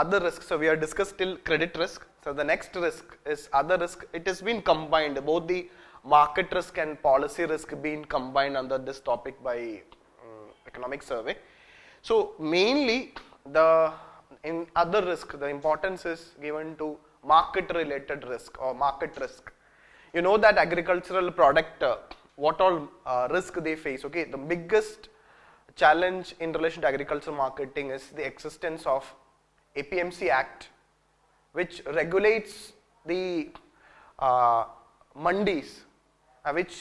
other risks. So we have discussed till credit risk. So the next risk is other risk. It has been combined, both the market risk and policy risk being combined under this topic by economic survey. So mainly in other risk, the importance is given to market related risk or market risk. You know that agricultural product, what all risk they face. Okay, the biggest challenge in relation to agricultural marketing is the existence of APMC Act, which regulates the mandis, which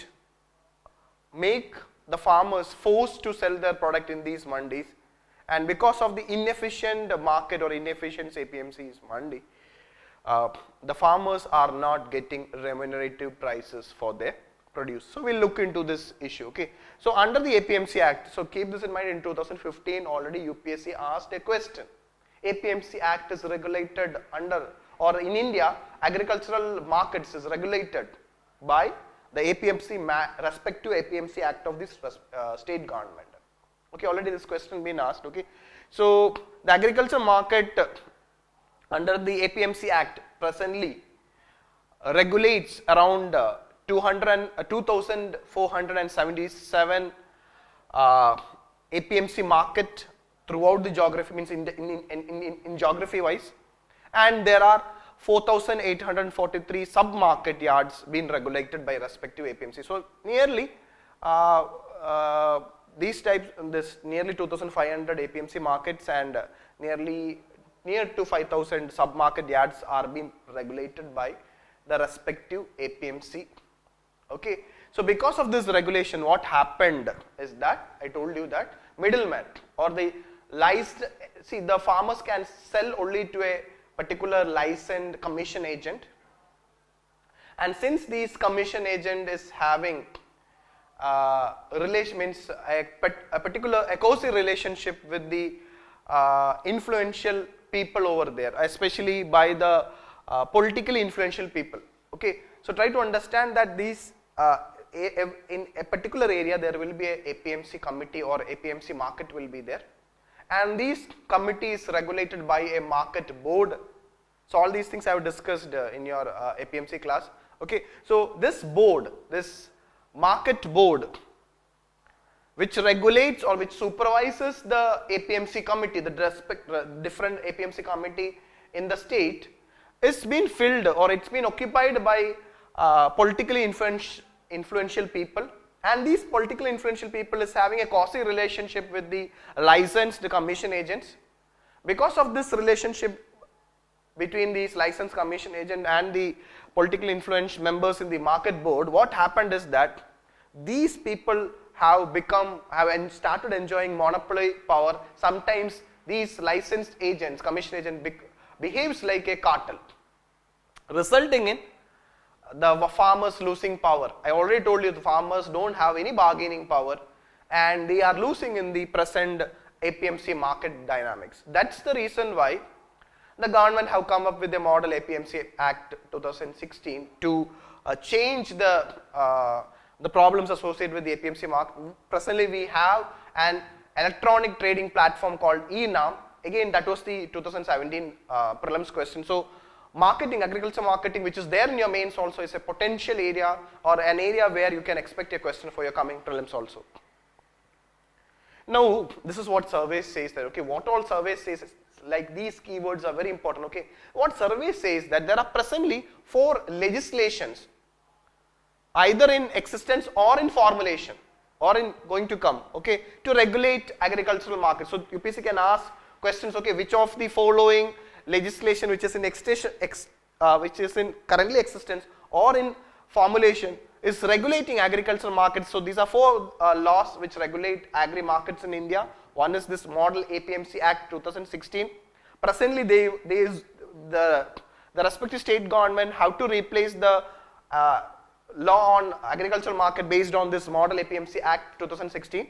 make the farmers forced to sell their product in these mandis, and because of the inefficient market or inefficient APMC's mandi, the farmers are not getting remunerative prices for their produce. So we'll look into this issue. Okay, so under the APMC Act, so keep this in mind, in 2015 already UPSC asked a question. APMC Act is regulated under, or in India, agricultural markets is regulated by the APMC, respective APMC Act of this state government. Okay, already this question been asked. Okay, so the agriculture market under the APMC Act presently regulates around 2,477 APMC market throughout the geography, means in geography wise, and there are 4,843 sub-market yards being regulated by respective APMC. So nearly these types, this nearly 2,500 APMC markets and near to 5,000 sub-market yards are being regulated by the respective APMC. Okay, so because of this regulation, what happened is that I told you that middlemen or the licensed, see, the farmers can sell only to a particular licensed commission agent, and since this commission agent is having relation, means a particular cozy relationship with the influential people over there, especially by the politically influential people. Okay, so try to understand that these in a particular area there will be a APMC committee or APMC market will be there, and these committees regulated by a market board. So all these things I have discussed in your APMC class. Okay, so this board, this market board, which regulates or which supervises the APMC committee, the different APMC committee in the state, is being filled or it's been occupied by politically influential people, and these politically influential people is having a quasi relationship with the licensed commission agents. Because of this relationship between these licensed commission agent and the politically influenced members in the market board, what happened is that these people have started enjoying monopoly power. Sometimes these licensed agents, commission agent behaves like a cartel, resulting in the farmers losing power. I already told you the farmers don't have any bargaining power and they are losing in the present APMC market dynamics. That's the reason why the government have come up with the model APMC Act 2016 to change the problems associated with the APMC market. Presently we have an electronic trading platform called eNAM. Again, that was the 2017 prelims question. So marketing, agriculture marketing, which is there in your mains also, is a potential area or an area where you can expect a question for your coming prelims also. Now, this is what survey says there. Okay, what all survey says is, like, these keywords are very important. Okay, what survey says that there are presently 4 legislations either in existence or in formulation or in going to come, okay, to regulate agricultural markets. So UPSC can ask questions, okay, which of the following legislation which is in currently existence or in formulation is regulating agricultural markets. So these are 4 laws which regulate agri markets in India. One is this model APMC Act 2016. Presently the respective state government have to replace the law on agricultural market based on this model APMC Act 2016.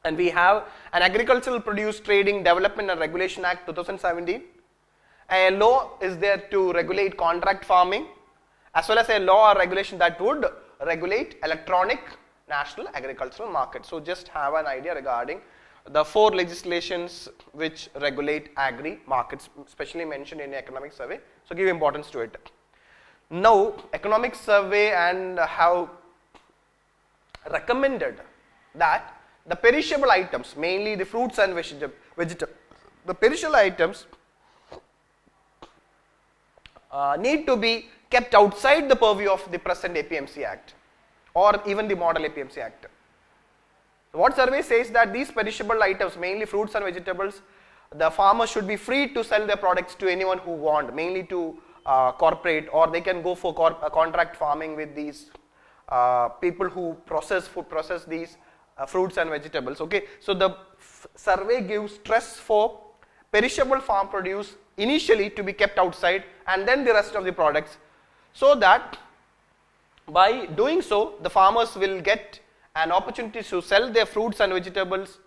And we have an Agricultural Produce Trading Development and Regulation Act 2017. A law is there to regulate contract farming, as well as a law or regulation that would regulate electronic national agricultural market. So just have an idea regarding the 4 legislations which regulate agri markets, especially mentioned in the economic survey. So give importance to it. Now, economic survey and have recommended that the perishable items, mainly the fruits and vegetables, the perishable items need to be kept outside the purview of the present APMC Act or even the model APMC Act. What survey says that these perishable items, mainly fruits and vegetables, the farmers should be free to sell their products to anyone who want, mainly to corporate, or they can go for contract farming with these people who process these fruits and vegetables. Okay, so the survey gives stress for perishable farm produce initially to be kept outside and then the rest of the products, so that by doing so the farmers will get an opportunity to sell their fruits and vegetables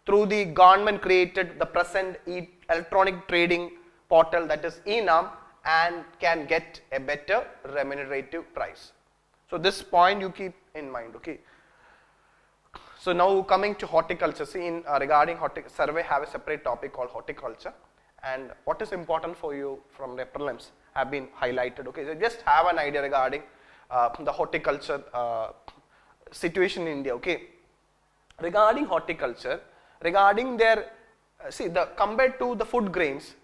through the government created the present electronic trading portal, that is ENAM, and can get a better remunerative price. So this point you keep in mind. Okay. So now coming to horticulture, see in regarding survey have a separate topic called horticulture, and what is important for you from the prelims have been highlighted. Okay, so just have an idea regarding the horticulture situation in India. Okay, regarding horticulture, regarding their compared to the food grains,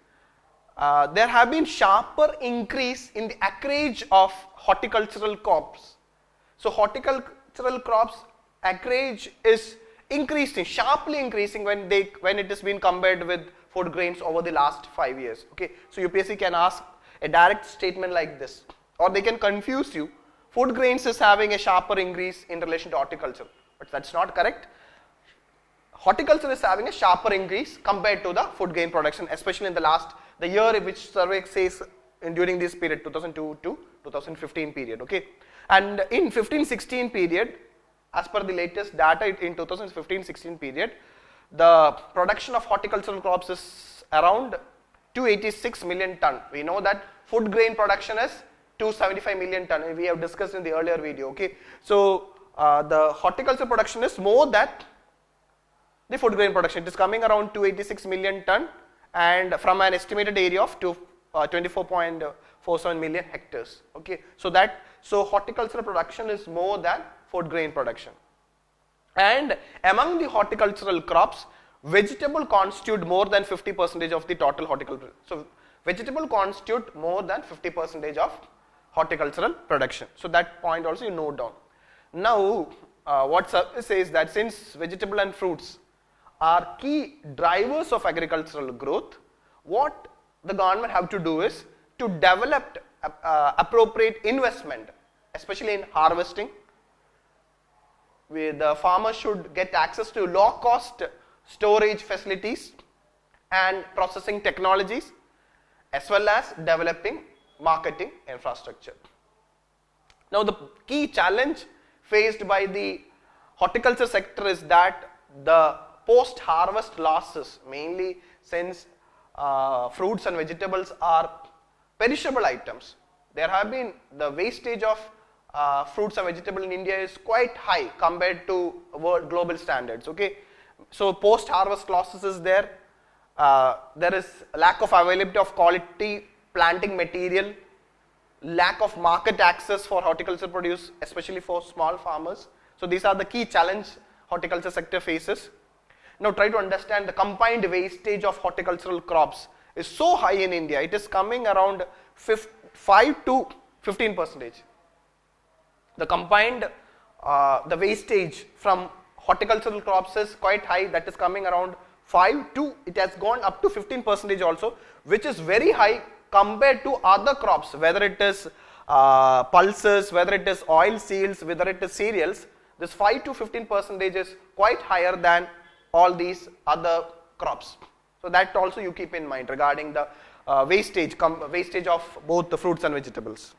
there have been sharper increase in the acreage of horticultural crops. So horticultural crops acreage is increasing, sharply increasing when it has been compared with food grains over the last 5 years. Okay, so UPSC can ask a direct statement like this, or they can confuse you. Food grains is having a sharper increase in relation to horticulture, but that's not correct. Horticulture is having a sharper increase compared to the food grain production, especially in the year which survey says during this period 2002 to 2015 period. Okay, and in 15-16 period, as per the latest data in 2015-16 period, the production of horticultural crops is around 286 million ton. We know that food grain production is 275 million ton. We have discussed in the earlier video. Okay, so the horticulture production is more than the food grain production. It is coming around 286 million ton, and from an estimated area of 24.47 million hectares. Okay, so horticultural production is more than food grain production. And among the horticultural crops, vegetable constitute more than 50% of the total horticultural. So vegetable constitute more than 50% of horticultural production. So that point also you note down. Now, what survey says that since vegetable and fruits are key drivers of agricultural growth, what the government have to do is to develop appropriate investment, especially in harvesting. The farmers should get access to low cost storage facilities and processing technologies, as well as developing marketing infrastructure. Now the key challenge faced by the horticulture sector is that the post harvest losses, mainly since fruits and vegetables are perishable items. There have been the wastage of fruits and vegetables in India is quite high compared to world global standards. Okay, so post harvest losses is there. There is lack of availability of quality planting material, lack of market access for horticulture produce, especially for small farmers. So these are the key challenge horticulture sector faces. Now try to understand the combined wastage of horticultural crops is so high in India. It is coming around 5 to 15%. The combined the wastage from horticultural crops is quite high. That is coming around 5 to, it has gone up to 15% also, which is very high compared to other crops, whether it is pulses, whether it is oil seeds, whether it is cereals. This 5 to 15% is quite higher than all these other crops. So that also you keep in mind regarding the wastage of both the fruits and vegetables.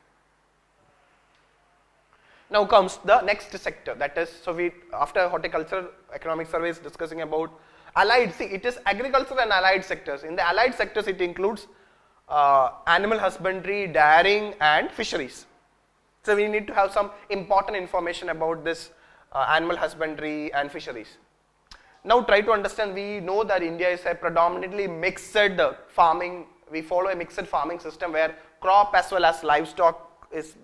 Now comes the next sector, that is, so we after horticulture economic survey is discussing about allied. See, it is agriculture and allied sectors. In the allied sectors it includes animal husbandry, dairying and fisheries. So we need to have some important information about this animal husbandry and fisheries. Now try to understand, we know that India is a predominantly mixed farming, we follow a mixed farming system where crop as well as livestock is,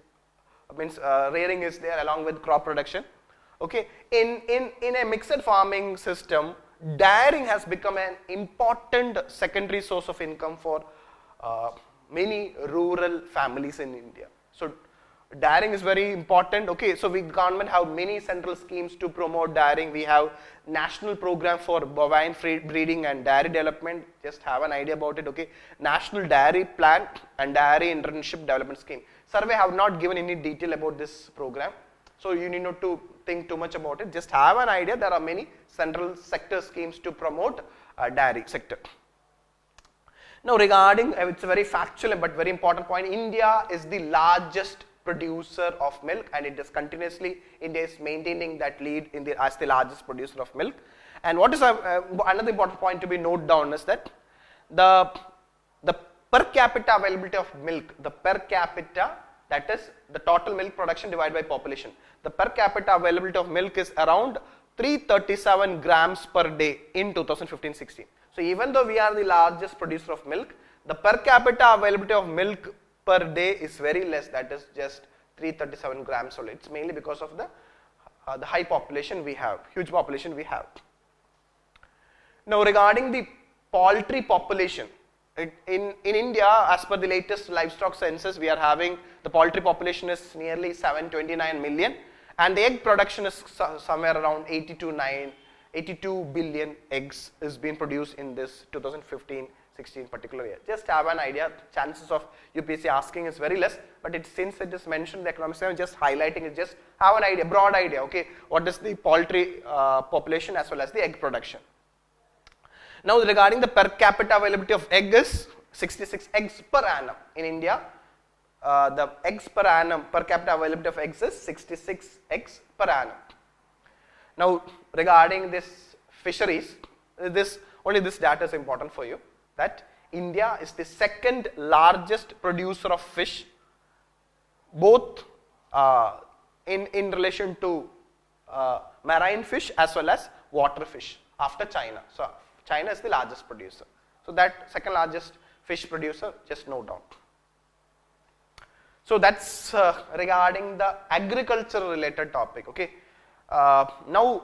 rearing is there along with crop production. Okay, in a mixed farming system, dairying has become an important secondary source of income for many rural families in India. So dairying is very important. Okay, so government have many central schemes to promote dairying. We have national program for bovine breeding and dairy development. Just have an idea about it. Okay, national dairy plan and dairy internship development scheme. Survey have not given any detail about this program, so you need not to think too much about it. Just have an idea. There are many central sector schemes to promote dairy sector. Now regarding, it's a very factual but very important point. India is the largest producer of milk, and it is continuously, India is maintaining that lead as the largest producer of milk. And what is another important point to be noted down is that the per capita availability of milk, the per capita, that is the total milk production divided by population. The per capita availability of milk is around 337 grams per day in 2015-16. So even though we are the largest producer of milk, the per capita availability of milk per day is very less, that is just 337 grams only. It's mainly because of the high population we have, huge population we have. Now regarding the poultry population, in India, as per the latest livestock census, we are having the poultry population is nearly 729 million, and the egg production is somewhere around 82 billion eggs is being produced in this 2015-16 particular year. Just have an idea, chances of UPSC asking is very less, but since it is mentioned in the economics, I'm just highlighting it, just have an idea, broad idea, okay, what is the poultry population as well as the egg production. Now regarding the per capita availability of egg is 66 eggs per annum. In India, the eggs per annum, per capita availability of eggs is 66 eggs per annum. Now regarding this fisheries, only this data is important for you, that India is the second largest producer of fish, both in relation to marine fish as well as water fish, after China. So China is the largest producer. So that second largest fish producer, just note down. So that's regarding the agriculture related topic. Okay. Now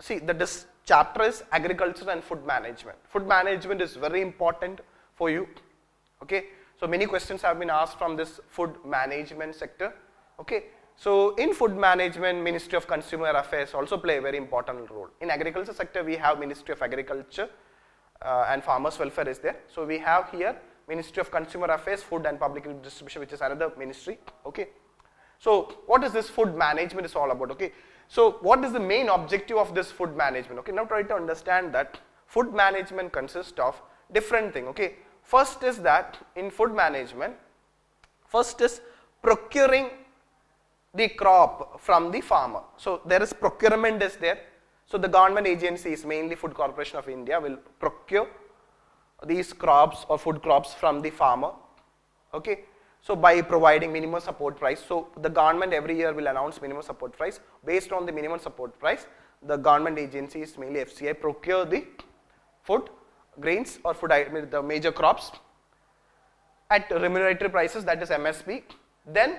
see, this chapter is agriculture and food management. Food management is very important for you. Okay. So many questions have been asked from this food management sector. Okay. So in food management, Ministry of Consumer Affairs also play a very important role. In agriculture sector, we have Ministry of Agriculture and Farmers Welfare is there. So we have here Ministry of Consumer Affairs, Food and Public Distribution, which is another ministry. Okay. So what is this food management is all about? Okay. So what is the main objective of this food management? Okay. Now try to understand that food management consists of different things. Okay. First is that in food management, first is procuring the crop from the farmer. So there is procurement is there. So the government agencies, mainly Food Corporation of India, will procure these crops or food crops from the farmer. Okay. So by providing minimum support price, so the government every year will announce minimum support price. Based on the minimum support price, the government agencies, mainly FCI, procure the food grains or food, the major crops at remunerative prices, that is MSP. Then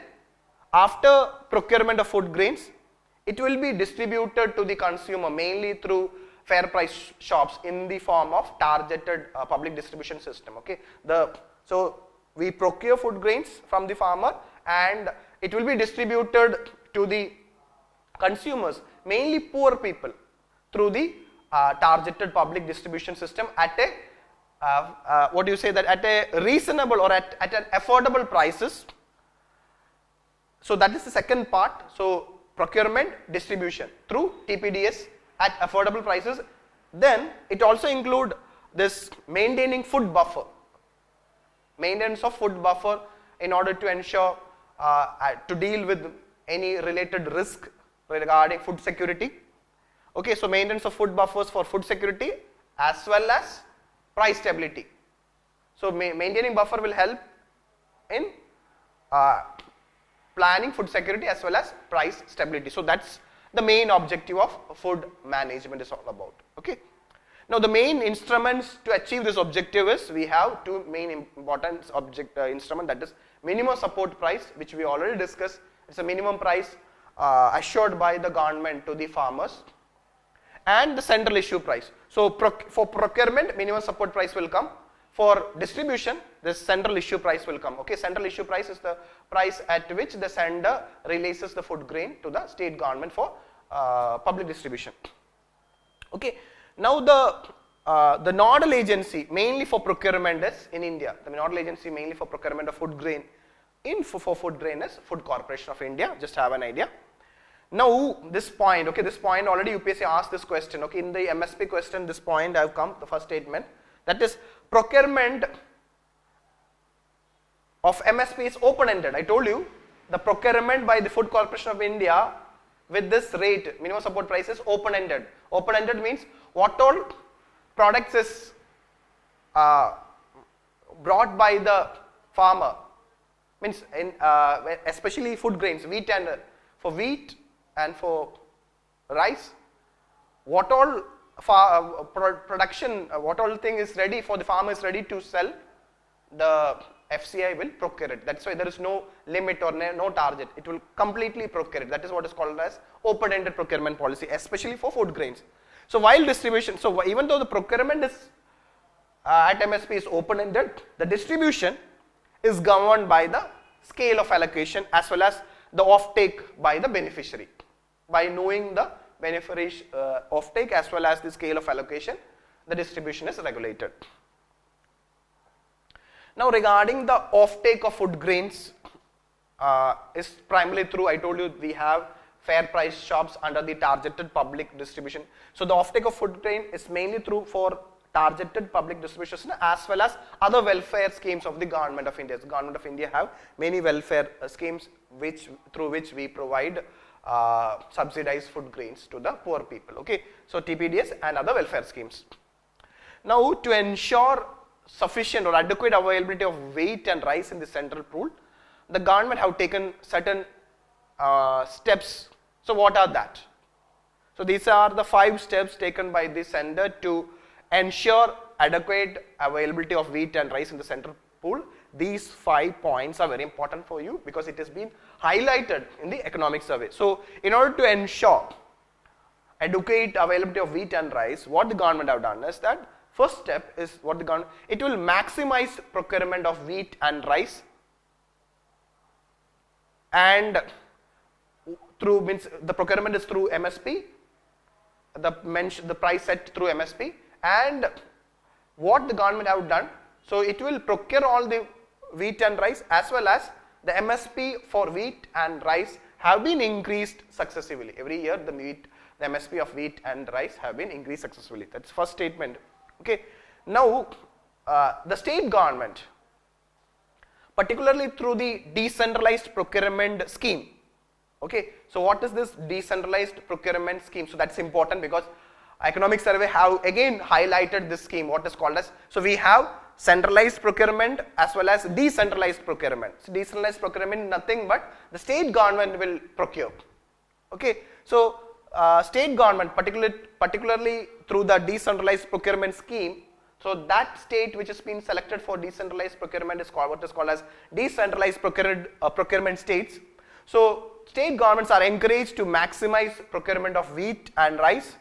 after procurement of food grains, it will be distributed to the consumer mainly through fair price shops in the form of targeted public distribution system. Okay. So we procure food grains from the farmer and it will be distributed to the consumers, mainly poor people, through the targeted public distribution system at a at a reasonable or at an affordable prices. So that is the second part. So procurement, distribution through TPDS at affordable prices. Then it also include this maintaining food buffer, maintenance of food buffer in order to ensure to deal with any related risk regarding food security. Okay, so maintenance of food buffers for food security as well as price stability. So maintaining buffer will help in planning food security as well as price stability. So that's the main objective of food management is all about. Okay. Now the main instruments to achieve this objective is, we have two main important instrument, that is minimum support price, which we already discussed. It's a minimum price assured by the government to the farmers, and the central issue price. So for procurement, minimum support price will come. For distribution, this central issue price will come. Okay, central issue price is the price at which the sender releases the food grain to the state government for public distribution. Okay, now the nodal agency mainly for procurement is in India. The nodal agency mainly for procurement of food grain for food grain is Food Corporation of India. Just have an idea. Now this point, okay, this point already UPSC asked this question. Okay, in the MSP question, this point I have come, the first statement, that is procurement of MSP is open-ended. I told you the procurement by the Food Corporation of India with this rate, minimum support price, is open-ended. Open-ended means what all products is brought by the farmer, means in especially food grains, wheat and for wheat and for rice, what all production, what all thing is ready for the farmer is ready to sell, the FCI will procure it. That's why there is no limit or no target. It will completely procure it. That is what is called as open-ended procurement policy, especially for food grains. So while distribution, so even though the procurement is at MSP is open-ended, the distribution is governed by the scale of allocation as well as the offtake by the beneficiary. By knowing the beneficiary offtake as well as the scale of allocation, the distribution is regulated. Now regarding the offtake of food grains is primarily through, I told you we have fair price shops under the targeted public distribution. So the offtake of food grain is mainly through for targeted public distribution as well as other welfare schemes of the Government of India. The Government of India have many welfare schemes through which we provide subsidized food grains to the poor people. Okay, so TPDS and other welfare schemes. Now to ensure sufficient or adequate availability of wheat and rice in the central pool, the government have taken certain steps. So what are that? So these are the 5 steps taken by the sender to ensure adequate availability of wheat and rice in the central pool. These 5 points are very important for you because it has been highlighted in the economic survey. So in order to ensure adequate availability of wheat and rice, what the government have done is that first step is what the government, it will maximize procurement of wheat and rice, and through means the procurement is through MSP, the price set through MSP, and what the government have done, so it will procure all the wheat and rice as well as the MSP for wheat and rice have been increased successively. Every year the MSP of wheat and rice have been increased successfully. That's first statement. Okay. Now the state government, particularly through the decentralized procurement scheme. Okay, so what is this decentralized procurement scheme? So that's important because economic survey have again highlighted this scheme, what is called as, so we have centralized procurement as well as decentralized procurement. So decentralized procurement nothing but the state government will procure. Okay, so state government particularly through the decentralized procurement scheme, so that state which has been selected for decentralized procurement is called what is called as decentralized procurement states. So state governments are encouraged to maximize procurement of wheat and rice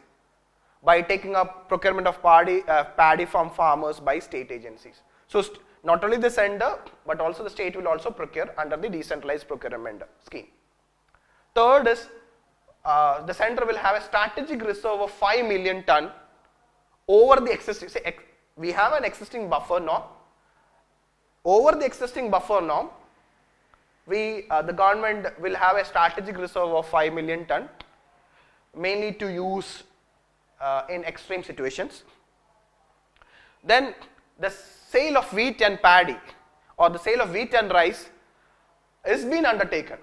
by taking up procurement of paddy from farmers by state agencies. So not only the sender but also the state will also procure under the decentralized procurement scheme. Third is the center will have a strategic reserve of 5 million ton over the existing, say, we have an existing buffer norm. Over the existing buffer norm, the government will have a strategic reserve of 5 million ton, mainly to use in extreme situations. Then the sale of wheat and paddy or the sale of wheat and rice is being undertaken.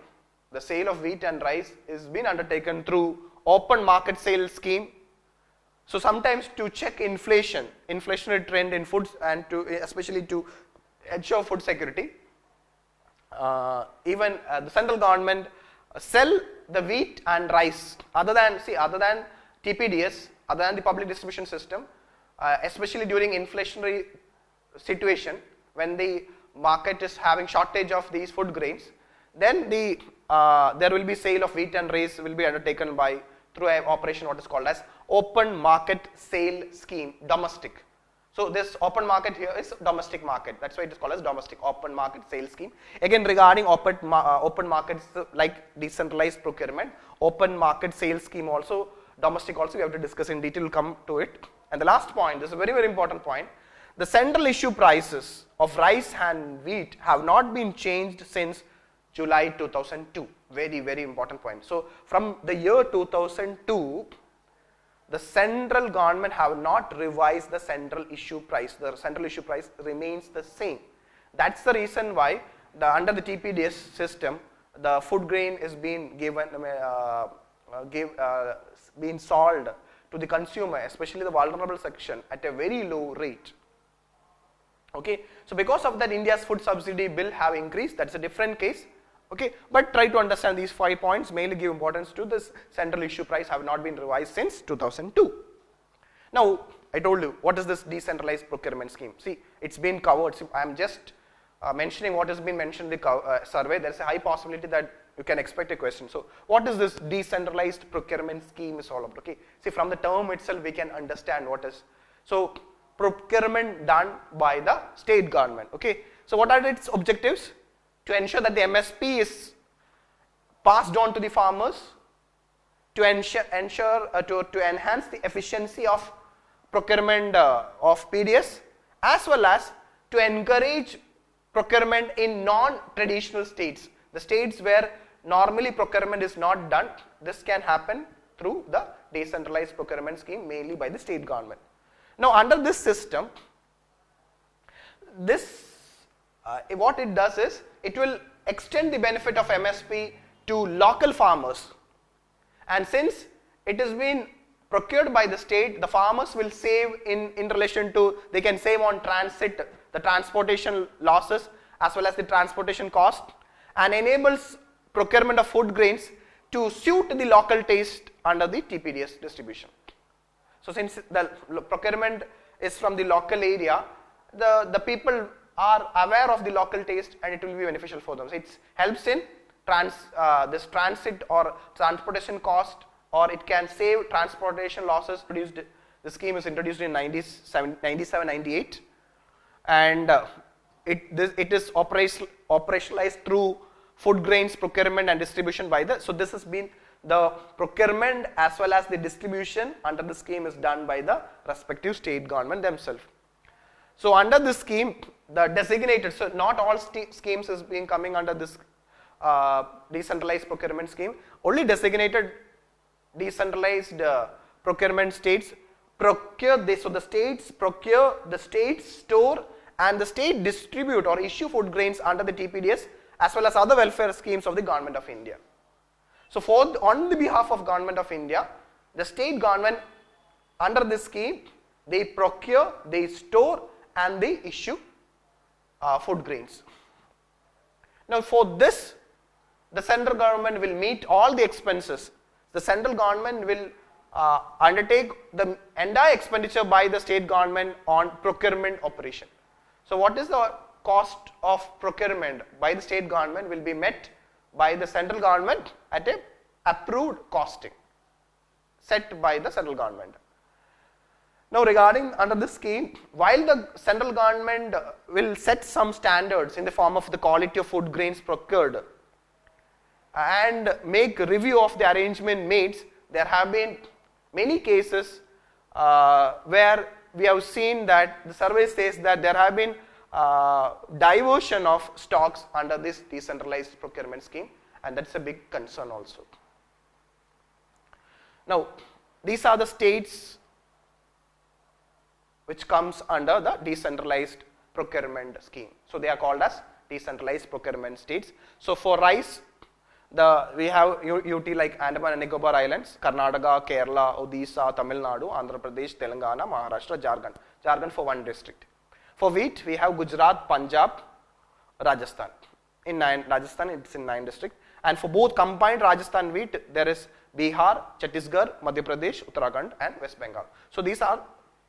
The sale of wheat and rice is being undertaken through open market sale scheme. So sometimes to check inflationary trend in foods and to especially to ensure food security, even the central government sell the wheat and rice other than TPDS, other than the public distribution system, especially during inflationary situation when the market is having shortage of these food grains, then there will be sale of wheat and rice will be undertaken by through an operation what is called as open market sale scheme, domestic. So this open market here is domestic market. That's why it is called as domestic open market sales scheme. Again, regarding open markets like decentralized procurement, open market sales scheme also, domestic also we have to discuss in detail. We'll come to it. And the last point, this is a very important point. The central issue prices of rice and wheat have not been changed since July 2002. Very important point. So from the year 2002. The central government have not revised the central issue price. The central issue price remains the same. That's the reason why under the TPDS system, the food grain is being given, being sold to the consumer, especially the vulnerable section, at a very low rate. Okay, so because of that, India's food subsidy bill have increased. That's a different case. Okay, but try to understand these 5 points, mainly give importance to this central issue price have not been revised since 2002. Now, I told you, what is this decentralized procurement scheme? See, it's been covered. So I am just mentioning what has been mentioned in the survey. There's a high possibility that you can expect a question. So, what is this decentralized procurement scheme is all about? Okay, see, from the term itself, we can understand what is. So, procurement done by the state government. Okay, so what are its objectives? To ensure that the MSP is passed on to the farmers, to to enhance the efficiency of procurement of PDS, as well as to encourage procurement in non-traditional states. The states where normally procurement is not done, this can happen through the decentralized procurement scheme, mainly by the state government. Now, under this system, what it does is, it will extend the benefit of MSP to local farmers, and since it has been procured by the state, the farmers will save in relation to, they can save on transit, the transportation losses as well as the transportation cost, and enables procurement of food grains to suit the local taste under the TPDS distribution. So since the procurement is from the local area, the people are aware of the local taste and it will be beneficial for them. So it helps in this transit or transportation cost, or it can save transportation losses. The scheme is introduced in 97-98, and it is operationalized through food grains procurement and distribution by the. So this has been the procurement as well as the distribution under the scheme is done by the respective state government themselves. So under this scheme, the designated, so not all schemes is being coming under this decentralized procurement scheme. Only designated decentralized procurement states procure this. So the states procure, the states store, and the state distribute or issue food grains under the TPDS as well as other welfare schemes of the Government of India. So on the behalf of Government of India, the state government under this scheme, they procure, they store, and they issue food grains. Now for this, the central government will meet all the expenses. The central government will undertake the entire expenditure by the state government on procurement operation. So what is the cost of procurement by the state government will be met by the central government at a approved costing set by the central government. Now regarding under this scheme, while the central government will set some standards in the form of the quality of food grains procured and make review of the arrangement made, there have been many cases where we have seen that the survey says that there have been diversion of stocks under this decentralized procurement scheme, and that's a big concern also. Now these are the states which comes under the decentralized procurement scheme. So they are called as decentralized procurement states. So for rice, we have UT like Andaman and Nicobar Islands, Karnataka, Kerala, Odisha, Tamil Nadu, Andhra Pradesh, Telangana, Maharashtra, Jharkhand for one district. For wheat, we have Gujarat, Punjab, Rajasthan. in Rajasthan it's in 9 districts, and for both combined Rajasthan wheat there is Bihar, Chhattisgarh, Madhya Pradesh, Uttarakhand and West Bengal. So these are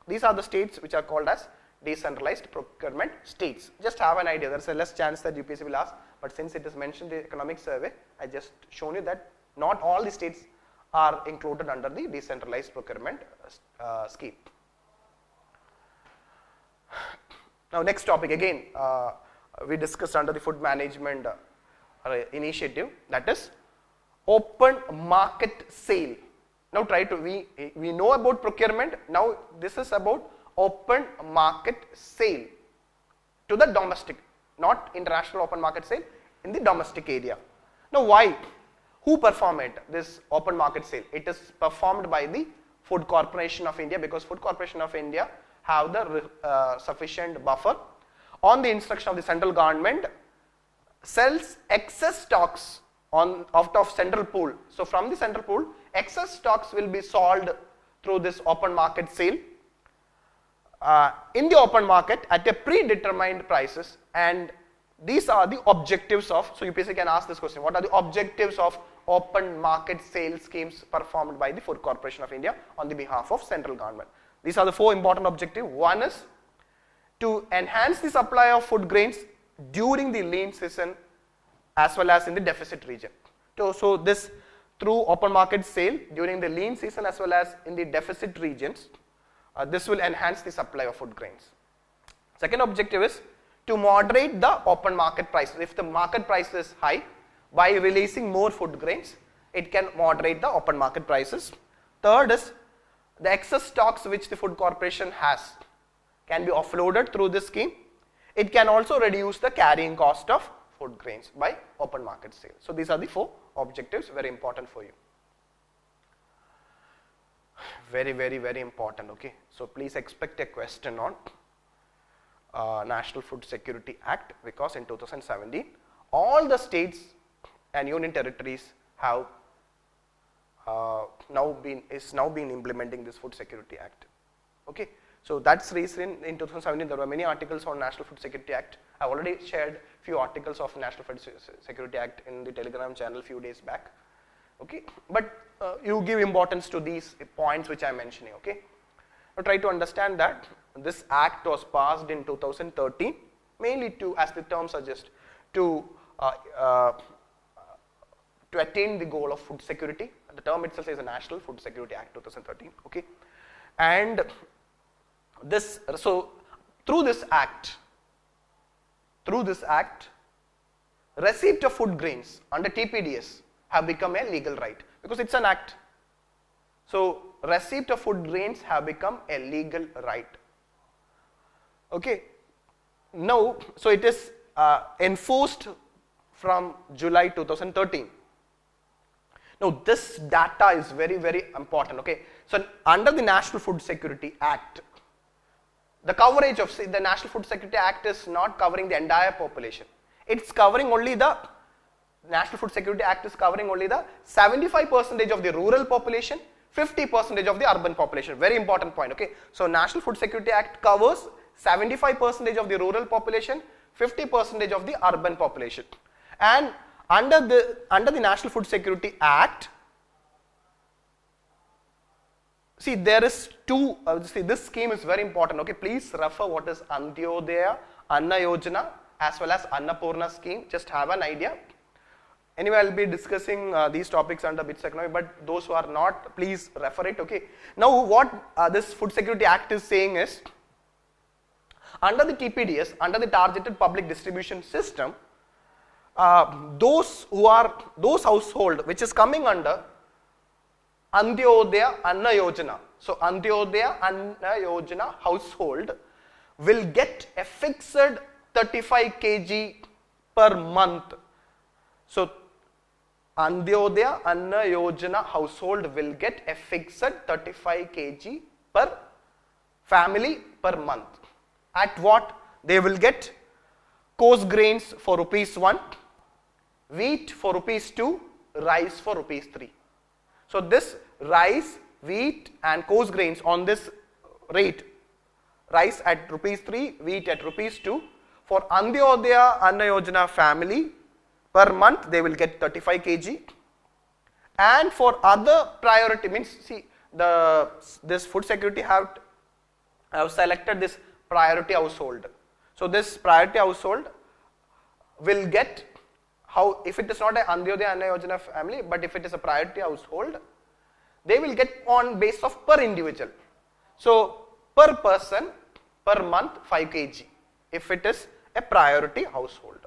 the states which are called as decentralized procurement states. Just have an idea, there is a less chance that UPSC will ask, but since it is mentioned in the economic survey, I just shown you that not all the states are included under the decentralized procurement scheme. Now next topic again, we discussed under the food management initiative, that is open market sale. Now we know about procurement, now this is about open market sale to the domestic, not international open market sale, in the domestic area. Now why? Who perform it, this open market sale? It is performed by the Food Corporation of India, because Food Corporation of India have the sufficient buffer. On the instruction of the central government, sells excess stocks out of central pool. So from the central pool, excess stocks will be sold through this open market sale in the open market at a predetermined prices, and these are the objectives of, so UPSC can ask this question, what are the objectives of open market sale schemes performed by the Food Corporation of India on the behalf of central government? These are the 4 important objectives. One is to enhance the supply of food grains during the lean season as well as in the deficit region. So this through open market sale during the lean season as well as in the deficit regions, this will enhance the supply of food grains. Second objective is to moderate the open market prices. If the market price is high, by releasing more food grains, it can moderate the open market prices. Third is the excess stocks which the Food Corporation has can be offloaded through this scheme. It can also reduce the carrying cost of food grains by open market sale. So these are the 4 objectives, very important for you. Very, very, very important, okay. So please expect a question on National Food Security Act, because in 2017, all the states and union territories have now been implementing this Food Security Act, okay. So that's reason in 2017 there were many articles on National Food Security Act. I have already shared few articles of National Food Security Act in the Telegram channel few days back, okay. But you give importance to these points which I am mentioning, okay. Now try to understand that this act was passed in 2013 mainly to, as the term suggests, to attain the goal of food security. The term itself is a National Food Security Act 2013, okay. And this, so through this act, receipt of food grains under TPDS have become a legal right, because it's an act. So receipt of food grains have become a legal right, okay. Now, so it is enforced from July 2013. Now this data is very, very important, okay. So under the National Food Security Act, the coverage of the National Food Security Act is not covering the entire population. It's covering only the National Food Security Act is covering only the 75% of the rural population, 50% of the urban population. Very important point, okay. So National Food Security Act covers 75% of the rural population, 50% of the urban population. And under the National Food Security Act, see there is two, see this scheme is very important, okay. Please refer what is Antyodaya, Anna Yojana as well as Annapurna scheme, just have an idea. Anyway, I will be discussing these topics under BITS Economy, but those who are not, please refer it, okay. Now what this Food Security Act is saying is, under the TPDS, under the Targeted Public Distribution System, those household which is coming under Antyodaya Anna Yojana. So Antyodaya Anna Yojana household will get a fixed 35 kg per month. So Antyodaya Anna Yojana household will get a fixed 35 kg per family per month. At what? They will get coarse grains for ₹1, wheat for ₹2, rice for ₹3. So this rice, wheat and coarse grains on this rate, rice at ₹3, wheat at ₹2, for Antyodaya Anna Yojana family per month they will get 35 kg. And for other priority, means see this food security have selected this priority household. So this priority household will get, how if it is not a Antyodaya Anna Yojana family, but if it is a priority household, they will get on base of per individual. So per person per month 5 kg if it is a priority household.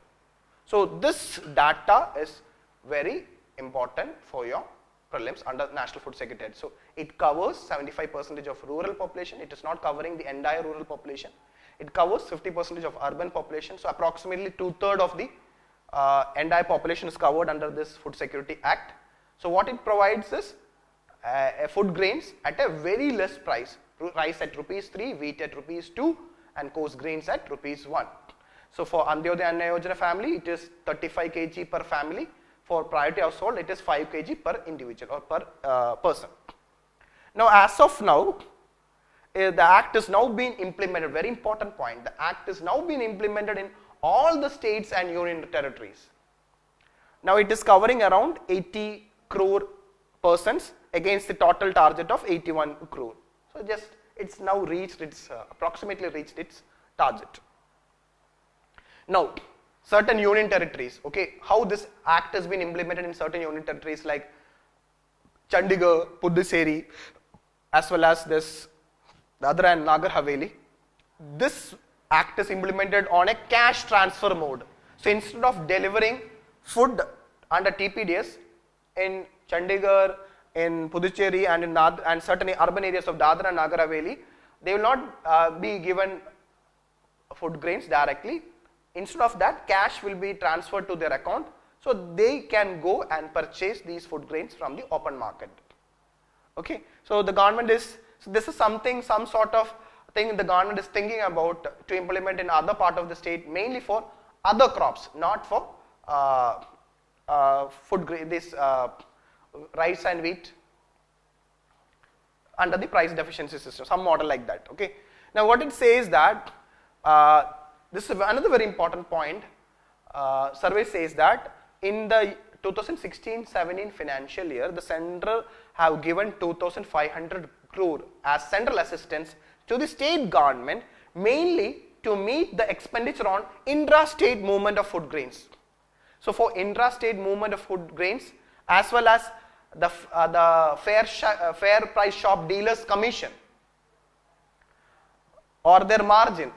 So this data is very important for your prelims under National Food Security Act. So it covers 75% of rural population. It is not covering the entire rural population. It covers 50% of urban population. So approximately 2/3 of the entire population is covered under this Food Security Act. So what it provides is food grains at a very less price. Rice at ₹3, wheat at ₹2, and coarse grains at ₹1. So for Antyodaya Anna Yojana family, it is 35 kg per family. For priority household, it is 5 kg per individual or per person. Now, as of now, the Act is now being implemented. Very important point. The Act is now being implemented in all the states and union territories. Now, it is covering around 80 crore persons against the total target of 81 crore. So, just it's now reached its approximately reached its target. Now, certain union territories, okay, how this act has been implemented in certain union territories like Chandigarh, Puducherry, as well as this Dadra and Nagar Haveli. This act is implemented on a cash transfer mode. So instead of delivering food under TPDS in Chandigarh, in Puducherry and in and certain urban areas of Dadra and Nagar Haveli, they will not be given food grains directly. Instead of that, cash will be transferred to their account, so they can go and purchase these food grains from the open market. Okay, so the government is, so this is something, some sort of thing the government is thinking about to implement in other part of the state, mainly for other crops, not for food grain, this rice and wheat under the price deficiency system, some model like that. Okay, now what it says that this is another very important point. Survey says that in the 2016-17 financial year, the central have given 2,500 crore as central assistance to the state government, mainly to meet the expenditure on intra-state movement of food grains. So for intra-state movement of food grains, as well as the fair price shop dealers commission or their margin.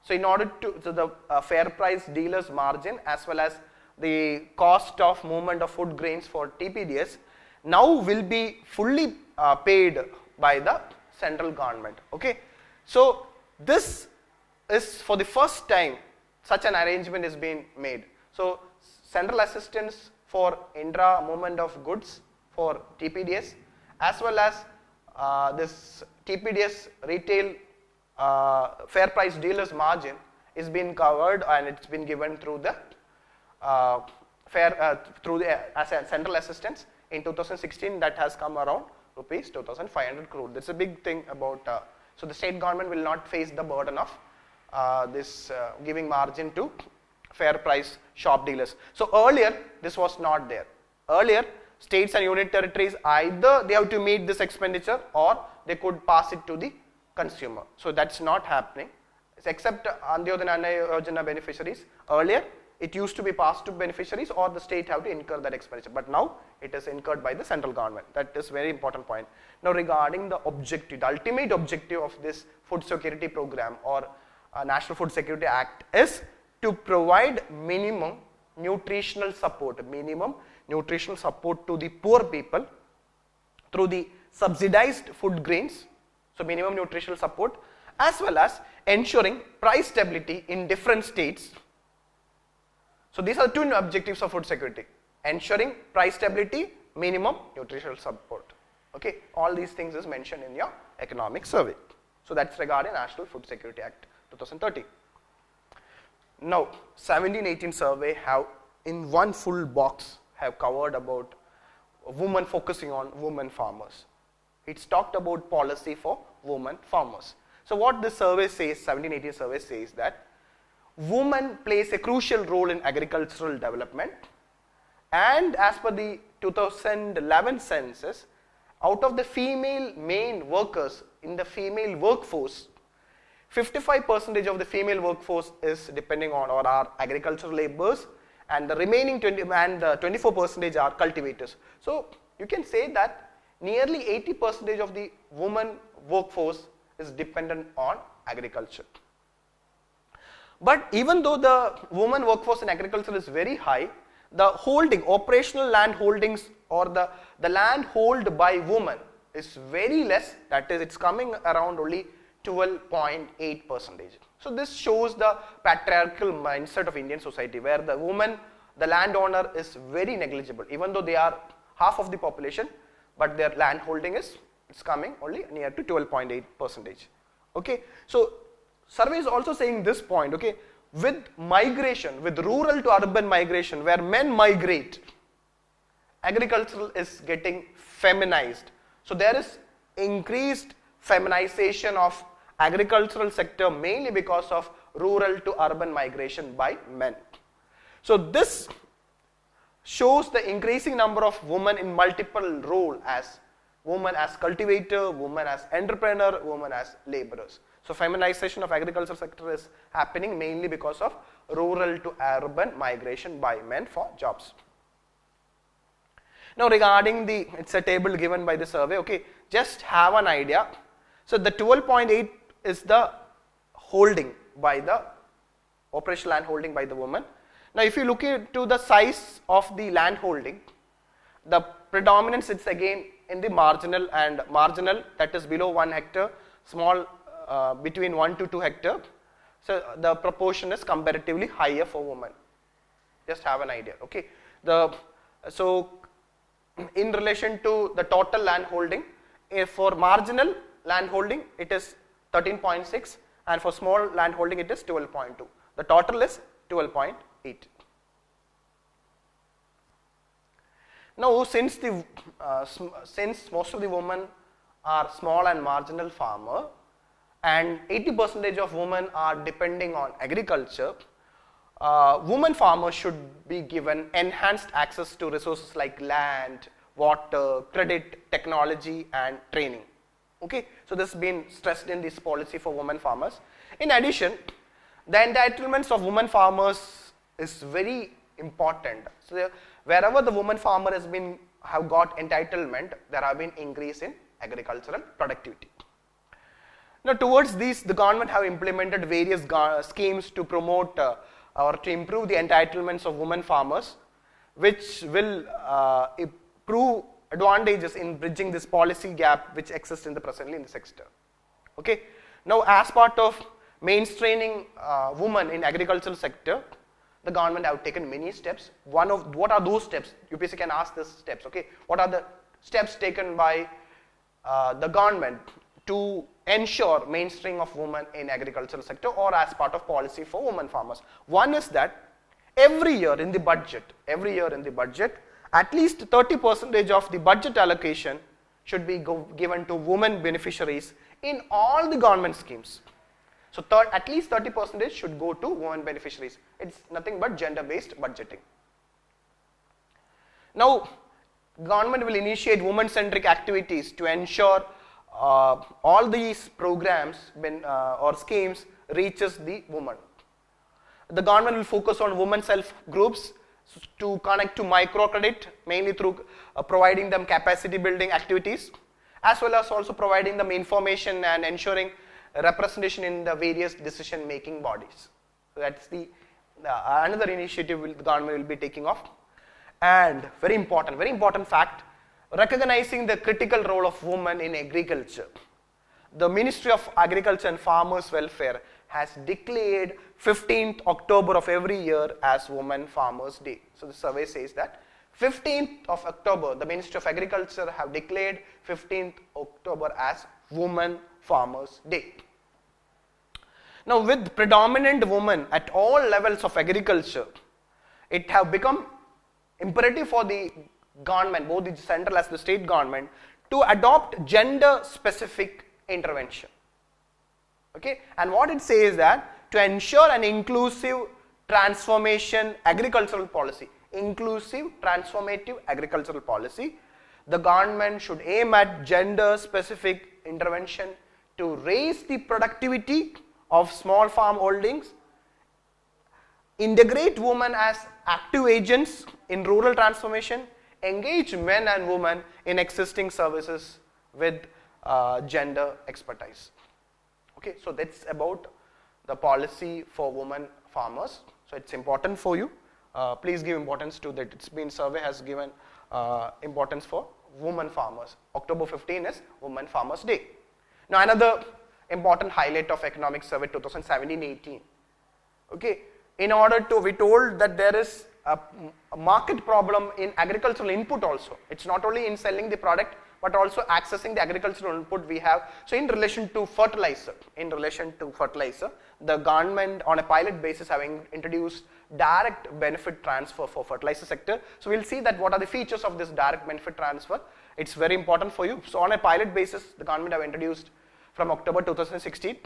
So in order to, so the fair price dealers margin as well as the cost of movement of food grains for TPDS now will be fully paid by the central government. Okay, so this is for the first time such an arrangement is being made. So central assistance for intra movement of goods for TPDS as well as this TPDS retail fair price dealers margin is being covered and it's been given through the through the as a central assistance in 2016 that has come around rupees 2,500 crore. That's a big thing about so the state government will not face the burden of this giving margin to fair price shop dealers. So earlier this was not there. Earlier states and union territories either they have to meet this expenditure or they could pass it to the consumer. So that's not happening. Except Antyodaya Anna Yojana beneficiaries. Earlier it used to be passed to beneficiaries or the state have to incur that expenditure, but now it is incurred by the central government. That is very important point. Now regarding the objective, the ultimate objective of this food security program or National Food Security Act is to provide minimum nutritional support to the poor people through the subsidized food grains, so minimum nutritional support, as well as ensuring price stability in different states. So these are the two objectives of food security: ensuring price stability, minimum nutritional support. Okay, all these things is mentioned in your economic survey. So that's regarding National Food Security Act 2013. Now 17-18 survey have in one full box have covered about women, focusing on women farmers. It's talked about policy for women farmers. So what this survey says, 17-18 survey says that women plays a crucial role in agricultural development, and as per the 2011 census, out of the female main workers in the female workforce, 55% of the female workforce is depending on or are agricultural laborers, and the remaining 24% are cultivators. So you can say that nearly 80% of the woman workforce is dependent on agriculture. But even though the woman workforce in agriculture is very high, the operational land holdings or the land held by women is very less, that is it's coming around only 12.8%. So this shows the patriarchal mindset of Indian society, where the woman, the landowner, is very negligible, even though they are half of the population, but their land holding is coming only near to 12.8%. Okay, so survey is also saying this point. Okay, with migration, with rural to urban migration, where men migrate, agricultural is getting feminized. So there is increased feminization of agricultural sector mainly because of rural to urban migration by men. So this shows the increasing number of women in multiple role, as women as cultivator, women as entrepreneur, women as laborers. So feminization of agriculture sector is happening mainly because of rural to urban migration by men for jobs. Now regarding it's a table given by the survey, okay, just have an idea. So the 12.8 is the holding by the operational land holding by the woman. Now if you look into the size of the land holding, the predominance is again in the marginal, and marginal, that is below 1 hectare, small between 1 to 2 hectare. So the proportion is comparatively higher for women. Just have an idea. Okay. So in relation to the total land holding, for marginal land holding it is 13.6, and for small land holding it is 12.2. The total is 12.8. Now since most of the women are small and marginal farmer, and 80% of women are depending on agriculture, women farmers should be given enhanced access to resources like land, water, credit, technology and training. Okay, so this has been stressed in this policy for women farmers. In addition, the entitlements of women farmers is very important. So wherever the woman farmer have got entitlement, there have been increase in agricultural productivity. Now towards these, the government have implemented various schemes to promote or to improve the entitlements of women farmers, which will prove advantages in bridging this policy gap which exists presently in the sector. Okay. Now as part of mainstreaming women in agricultural sector, the government have taken many steps. What are those steps? UPSC can ask these steps. Okay. What are the steps taken by the government to ensure mainstream of women in agricultural sector or as part of policy for women farmers? One is that every year in the budget, at least 30% of the budget allocation should be given to women beneficiaries in all the government schemes. So at least 30% should go to women beneficiaries. It's nothing but gender-based budgeting. Now, government will initiate women-centric activities to ensure all these programs or schemes reaches the woman. The government will focus on women self groups to connect to microcredit, mainly through providing them capacity building activities, as well as also providing them information and ensuring representation in the various decision making bodies. So that's the another initiative the government will be taking off. And very important fact, recognizing the critical role of women in agriculture. The Ministry of Agriculture and Farmers Welfare has declared 15th October of every year as Women Farmers Day. So the survey says that 15th of October, the Ministry of Agriculture have declared 15th October as Women Farmers Day. Now with predominant women at all levels of agriculture, it have become imperative for the government, both the central as the state government, to adopt gender specific intervention. Okay, and what it says that to ensure an inclusive transformation agricultural policy, inclusive transformative agricultural policy, the government should aim at gender specific intervention to raise the productivity of small farm holdings, integrate women as active agents in rural transformation, engage men and women in existing services with gender expertise. Okay, so that's about the policy for women farmers. So it's important for you. Please give importance to that. It's been survey has given importance for women farmers. October 15 is Women Farmers Day. Now another important highlight of economic survey 2017-18. Okay, in order to, we told that there is a market problem in agricultural input also. It's not only in selling the product, but also accessing the agricultural input we have. So in relation to fertilizer, the government on a pilot basis having introduced direct benefit transfer for fertilizer sector. So we'll see that what are the features of this direct benefit transfer. It's very important for you. So on a pilot basis, the government have introduced from October 2016.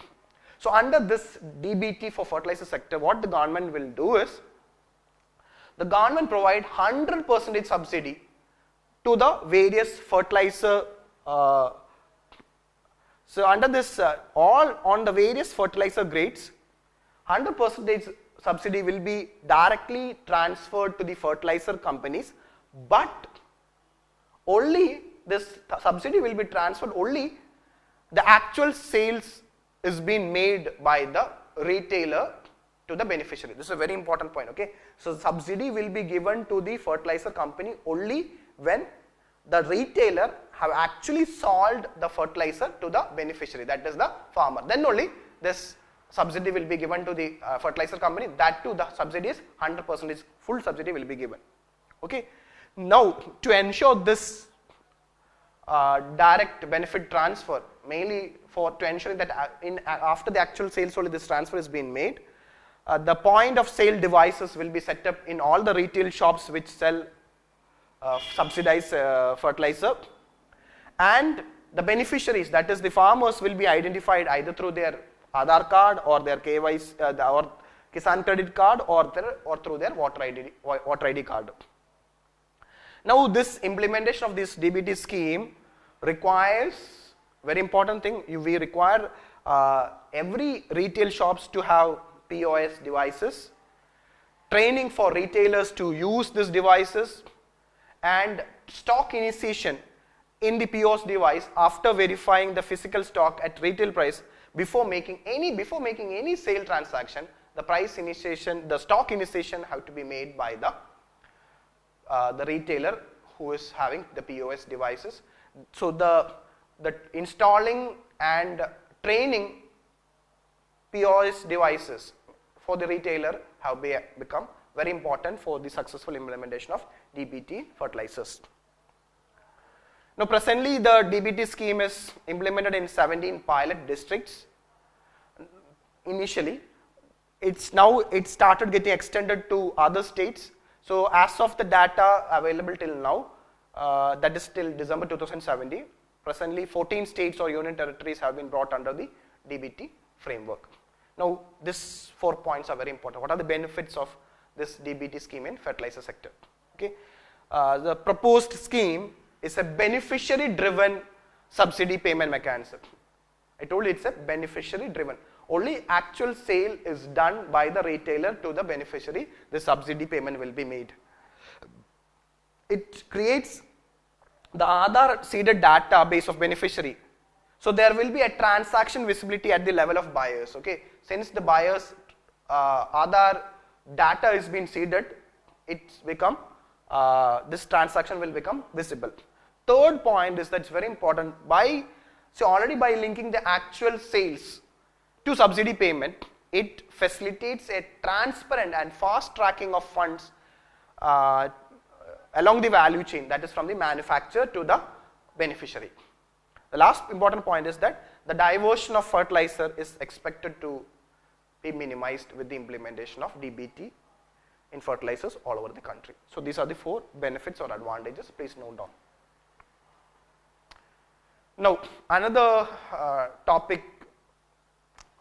So under this DBT for fertilizer sector, what the government will do is, the government provide 100% subsidy to the various fertilizer. So under this, all on the various fertilizer grades, 100% subsidy will be directly transferred to the fertilizer companies, but only this subsidy will be transferred only the actual sales is being made by the retailer to the beneficiary. This is a very important point. Okay, so subsidy will be given to the fertilizer company only when the retailer have actually sold the fertilizer to the beneficiary, that is the farmer. Then only this subsidy will be given to the fertilizer company. That too, the subsidy is 100%, full subsidy will be given. Okay, now to ensure this direct benefit transfer, mainly to ensure that after the actual sales only this transfer is being made, the point of sale devices will be set up in all the retail shops which sell subsidized fertilizer, and the beneficiaries, that is the farmers, will be identified either through their Aadhaar card or their KYC or Kisan credit card or through their voter ID card. Now this implementation of this DBT scheme requires, very important thing, we require every retail shops to have POS devices, training for retailers to use these devices, and stock initiation in the POS device after verifying the physical stock at retail price before making any sale transaction. The price initiation, the stock initiation have to be made by the retailer who is having the POS devices. So the installing and training POS devices for the retailer have become very important for the successful implementation of DBT fertilizers. Now presently the DBT scheme is implemented in 17 pilot districts. Initially, it started getting extended to other states. So as of the data available till now, that is till December 2017, presently 14 states or union territories have been brought under the DBT framework. Now these 4 points are very important. What are the benefits of this DBT scheme in fertilizer sector? Okay, the proposed scheme is a beneficiary driven subsidy payment mechanism. I told you it's a beneficiary driven. Only actual sale is done by the retailer to the beneficiary, the subsidy payment will be made. It creates the Aadhaar seeded database of beneficiary. So there will be a transaction visibility at the level of buyers. Okay, since the buyers Aadhaar data is being seeded, it's become this transaction will become visible. Third point is that's very important. Already by linking the actual sales to subsidy payment, it facilitates a transparent and fast tracking of funds along the value chain, that is from the manufacturer to the beneficiary. The last important point is that the diversion of fertilizer is expected to be minimized with the implementation of DBT in fertilizers all over the country. So these are the 4 benefits or advantages. Please note down. Now another topic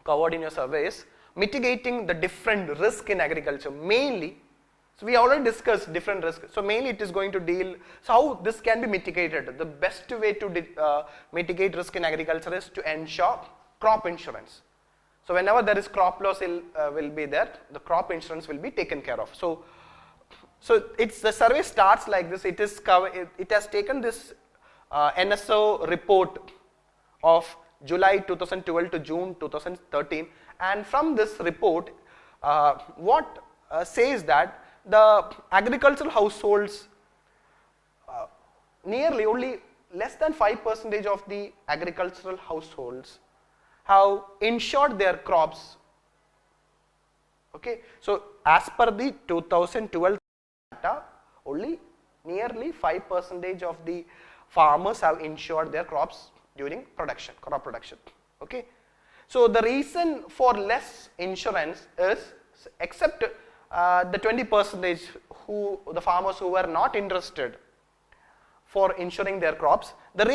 covered in your survey is mitigating the different risk in agriculture mainly. So we already discussed different risks. So mainly it is going to deal, so how this can be mitigated. The best way to mitigate risk in agriculture is to ensure crop insurance. So whenever there is crop loss will be there, the crop insurance will be taken care of. So the survey starts like this. It has taken this NSO report of July 2012 to June 2013, and from this report, what says that the agricultural households, nearly only less than 5% of the agricultural households have insured their crops. Okay, so as per the 2012 data, only nearly 5% of the farmers have insured their crops during crop production. Okay, so the reason for less insurance is, except the 20% the farmers who were not interested for insuring their crops, the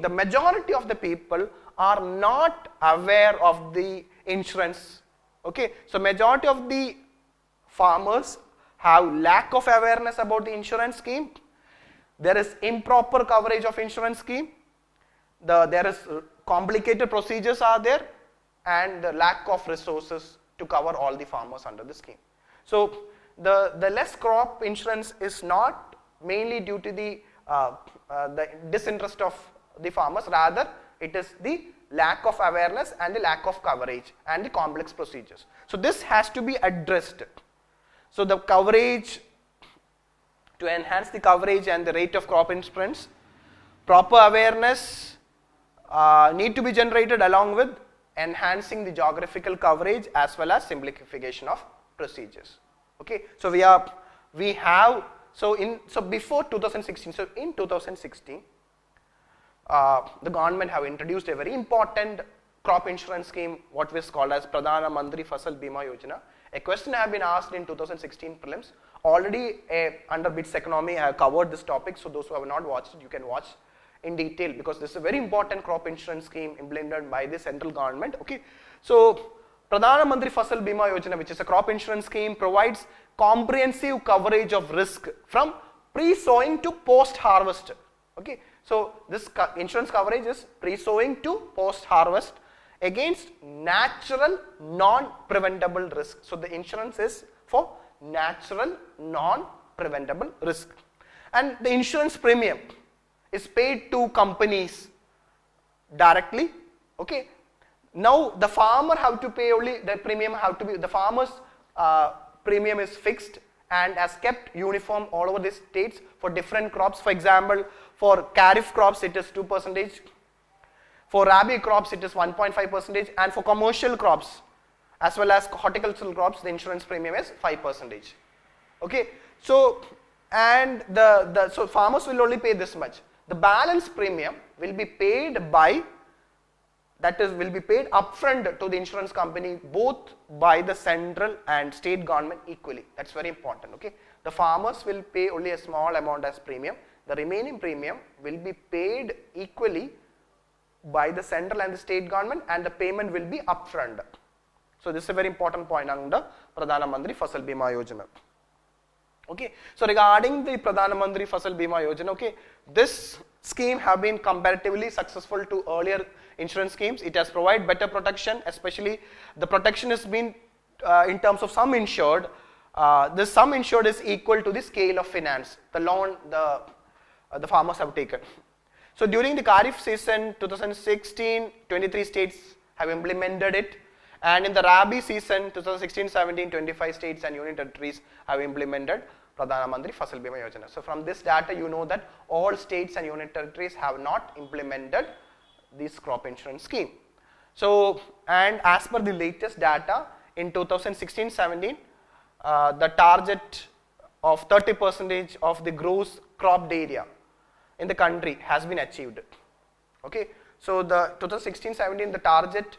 majority of the people are not aware of the insurance. Okay, so majority of the farmers have lack of awareness about the insurance scheme. There is improper coverage of insurance scheme. There is complicated procedures are there, and the lack of resources to cover all the farmers under the scheme. So the less crop insurance is not mainly due to the disinterest of the farmers, rather it is the lack of awareness and the lack of coverage and the complex procedures. So this has to be addressed. So the coverage, to enhance the coverage and the rate of crop insurance, proper awareness need to be generated along with enhancing the geographical coverage as well as simplification of procedures. Okay, so before 2016, so in 2016, the government have introduced a very important crop insurance scheme, what was called as Pradhanmantri Fasal Bima Yojana. A question have been asked in 2016 prelims. Already under BITS Economy I have covered this topic, so those who have not watched it, you can watch in detail, because this is a very important crop insurance scheme implemented by the central government. Okay, so Pradhanmantri Fasal Bima Yojana, which is a crop insurance scheme, provides comprehensive coverage of risk from pre-sowing to post-harvest. Okay, so this insurance coverage is pre-sowing to post-harvest against natural non-preventable risk. So the insurance is for natural non-preventable risk, and the insurance premium is paid to companies directly. Okay, now the farmer have to pay only the premium, the farmer's premium is fixed and has kept uniform all over the states for different crops. For example, for kharif crops it is 2%, for rabi crops it is 1.5%, and for commercial crops as well as horticultural crops the insurance premium is 5%. Okay, so and so farmers will only pay this much. The balance premium will be paid upfront to the insurance company, both by the central and state government equally. That's very important. Okay, the farmers will pay only a small amount as premium. The remaining premium will be paid equally by the central and the state government, and the payment will be upfront. So this is a very important point under Pradhanmantri Fasal Bima Yojana. Okay, so regarding the Pradhanmantri Fasal Bima Yojana, okay, this scheme have been comparatively successful to earlier insurance schemes. It has provided better protection, especially the protection has been in terms of sum insured. The sum insured is equal to the scale of finance, the loan the farmers have taken. So during the Kharif season 2016, 23 states have implemented it, and in the Rabi season 2016-17, 25 states and union territories have implemented Pradhanmantri Fasal Bima Yojana. So from this data you know that all states and union territories have not implemented this crop insurance scheme. So, and as per the latest data in 2016-17, the target of 30% of the gross cropped area in the country has been achieved. Okay, so the 2016-17 the target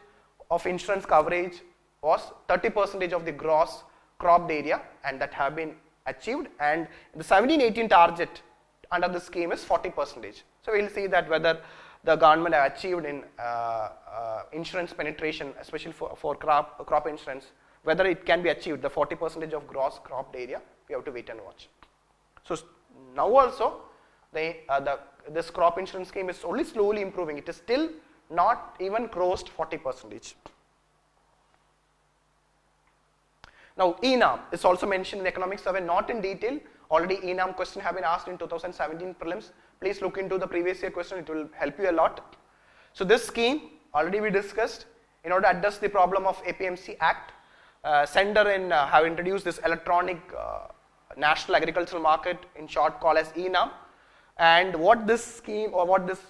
of insurance coverage was 30% of the gross cropped area, and that have been achieved, and the 17-18 target under the scheme is 40%. So we will see that whether the government have achieved in insurance penetration, especially for crop insurance, whether it can be achieved, the 40% of gross cropped area, we have to wait and watch. So now also, this crop insurance scheme is only slowly improving. It is still not even crossed 40%. Now, ENAM is also mentioned in the economic survey, not in detail. Already ENAM question have been asked in 2017 prelims. Please look into the previous year question, it will help you a lot. So this scheme, already we discussed, in order to address the problem of APMC Act, Center have introduced this electronic national agricultural market, in short called as ENAM. And what this scheme or what this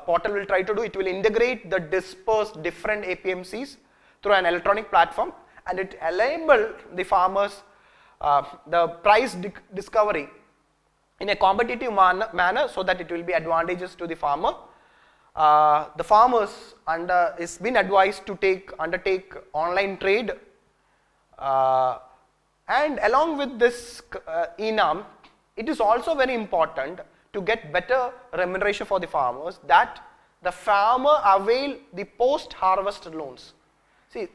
portal will try to do, it will integrate the dispersed different APMCs through an electronic platform, and it enable the farmers the price discovery in a competitive manner, so that it will be advantageous to the farmer. The farmers is been advised to undertake online trade, and along with this ENAM, it is also very important to get better remuneration for the farmers, that the farmer avail the post-harvest loans. See,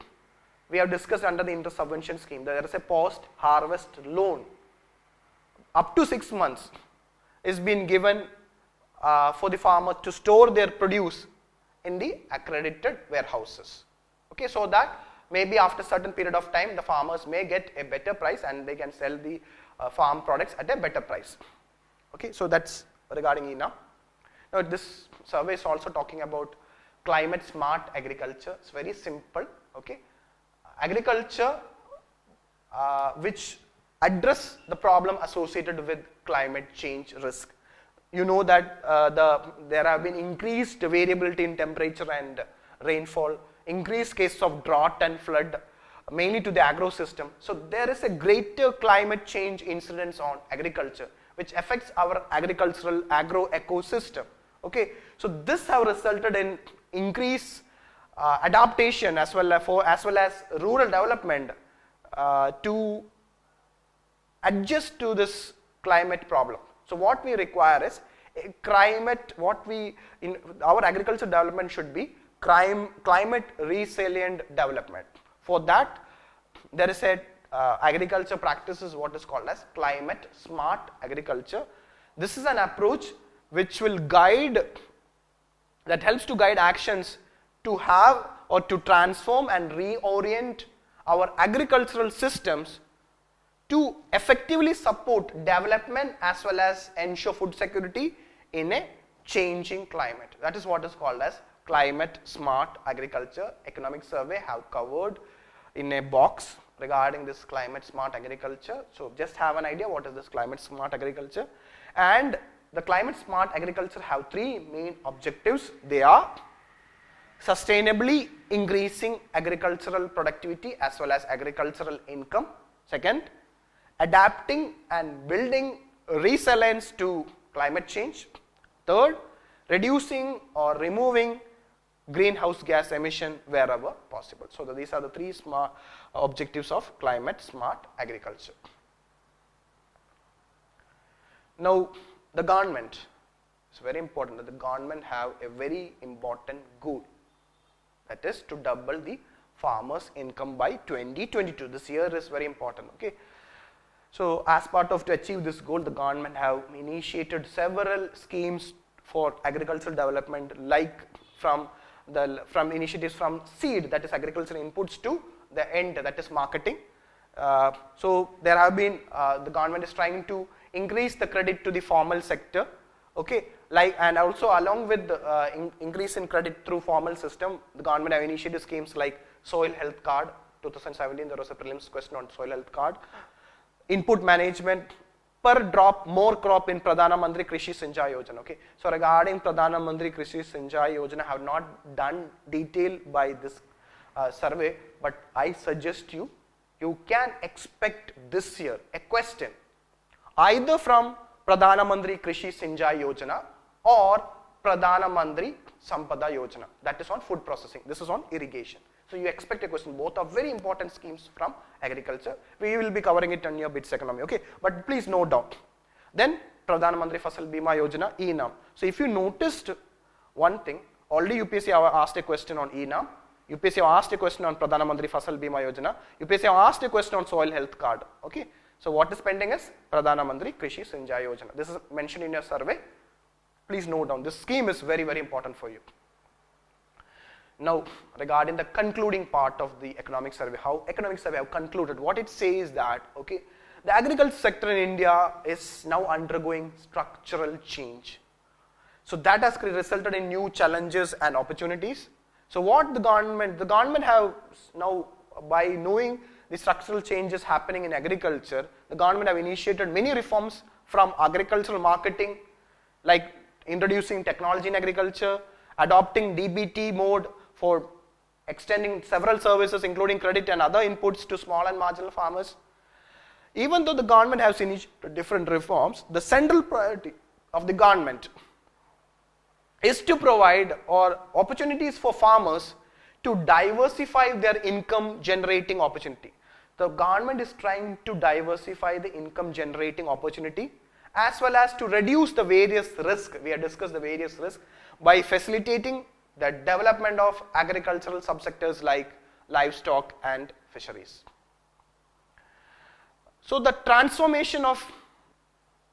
we have discussed under the inter-subvention scheme, there is a post-harvest loan up to 6 months is being given for the farmer to store their produce in the accredited warehouses. Okay, so that maybe after a certain period of time, the farmers may get a better price and they can sell the farm products at a better price. Okay, so that's regarding ENAM. Now this survey is also talking about climate smart agriculture. It's very simple. Okay, agriculture which address the problem associated with climate change risk. You know that there have been increased variability in temperature and rainfall, increased cases of drought and flood, mainly to the agro system. So there is a greater climate change incidence on agriculture, which affects our agricultural agro ecosystem. Okay, so this have resulted in increased adaptation as well as rural development to adjust to this climate problem. So what we require is a climate, in our agriculture development should be climate resilient development. For that, there is a agriculture practices what is called as climate smart agriculture. This is an approach which will helps to guide actions to have or to transform and reorient our agricultural systems to effectively support development as well as ensure food security in a changing climate. That is what is called as climate smart agriculture. Economic survey have covered in a box regarding this climate smart agriculture. So just have an idea what is this climate smart agriculture. And the climate smart agriculture have three main objectives. They are sustainably increasing agricultural productivity as well as agricultural income. Second, adapting and building resilience to climate change. Third, reducing or removing greenhouse gas emission wherever possible. So these are the three smart objectives of climate smart agriculture. Now the government, it's very important that the government have a very important goal, that is to double the farmers' income by 2022. This year is very important. Okay. So as part of to achieve this goal, the government have initiated several schemes for agricultural development, like from initiatives from seed, that is agricultural inputs, to the end, that is marketing. So there have been the government is trying to increase the credit to the formal sector. Okay, and also along with the increase in credit through formal system, the government have initiated schemes like soil health card. 2017 there was a prelims question on soil health card. Input management, per drop more crop in Pradhanmantri Krishi Sinchai Yojana. Okay, so regarding Pradhanmantri Krishi Sinchai Yojana, have not done detail by this survey, but I suggest you can expect this year a question either from Pradhanmantri Krishi Sinchai Yojana or Pradhanmantri Sampada Yojana, that is on food processing. This is on irrigation. So you expect a question. Both are very important schemes from agriculture. We will be covering it on your BITS economy. Okay, but please note down. Then Pradhanmantri Fasal Bima Yojana, ENAM. So if you noticed one thing, already UPSC asked a question on ENAM. UPSC have asked a question on Pradhanmantri Fasal Bima Yojana. UPSC have asked a question on soil health card. Okay. So what is pending is Pradhanmantri Krishi Sinjai Yojana. This is mentioned in your survey. Please note down. This scheme is very, very important for you. Now, regarding the concluding part of the economic survey, how economic survey have concluded, what it says that, okay, the agriculture sector in India is now undergoing structural change. So that has resulted in new challenges and opportunities. So what the government have now, by knowing the structural changes happening in agriculture, the government have initiated many reforms from agricultural marketing, like introducing technology in agriculture, adopting DBT mode for extending several services including credit and other inputs to small and marginal farmers. Even though the government has initiated different reforms, the central priority of the government is to provide opportunities for farmers to diversify their income generating opportunity. The government is trying to diversify the income generating opportunity as well as to reduce the various risks. We have discussed the various risks by facilitating the development of agricultural subsectors like livestock and fisheries. So the transformation of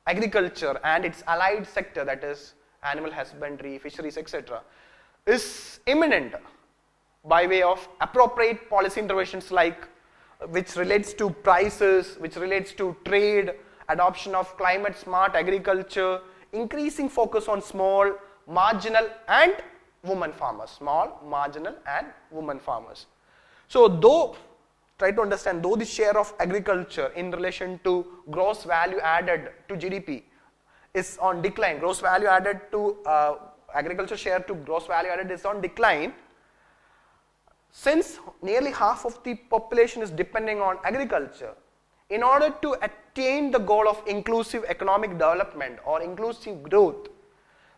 agriculture and its allied sector, that is animal husbandry, fisheries, etc., is imminent by way of appropriate policy interventions like which relates to prices, which relates to trade, adoption of climate smart agriculture, increasing focus on small, marginal and women farmers, small, marginal and women farmers. So try to understand, though the share of agriculture in relation to gross value added to GDP is on decline, gross value added to agriculture share to gross value added is on decline, since nearly half of the population is depending on agriculture, in order to attain the goal of inclusive economic development or inclusive growth,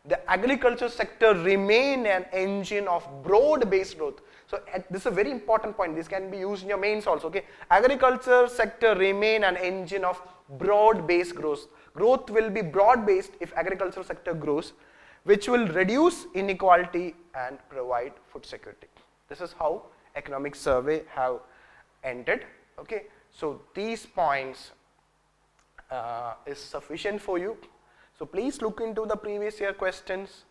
the agriculture sector remain an engine of broad-based growth. So this is a very important point. This can be used in your mains also. Okay, agriculture sector remain an engine of broad-based growth. Growth will be broad-based if agriculture sector grows, which will reduce inequality and provide food security. This is how economic survey have ended. Okay, so these points is sufficient for you. So please look into the previous year questions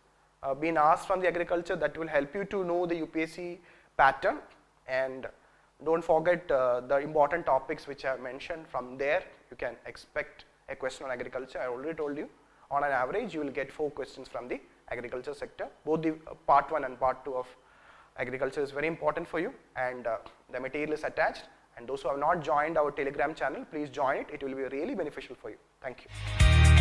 being asked from the agriculture. That will help you to know the UPSC pattern, and don't forget the important topics which I have mentioned. From there you can expect a question on agriculture. I already told you, on an average you will get 4 questions from the agriculture sector. Both the part 1 and part 2 of agriculture is very important for you, and the material is attached, and those who have not joined our Telegram channel, please join it. It will be really beneficial for you. Thank you.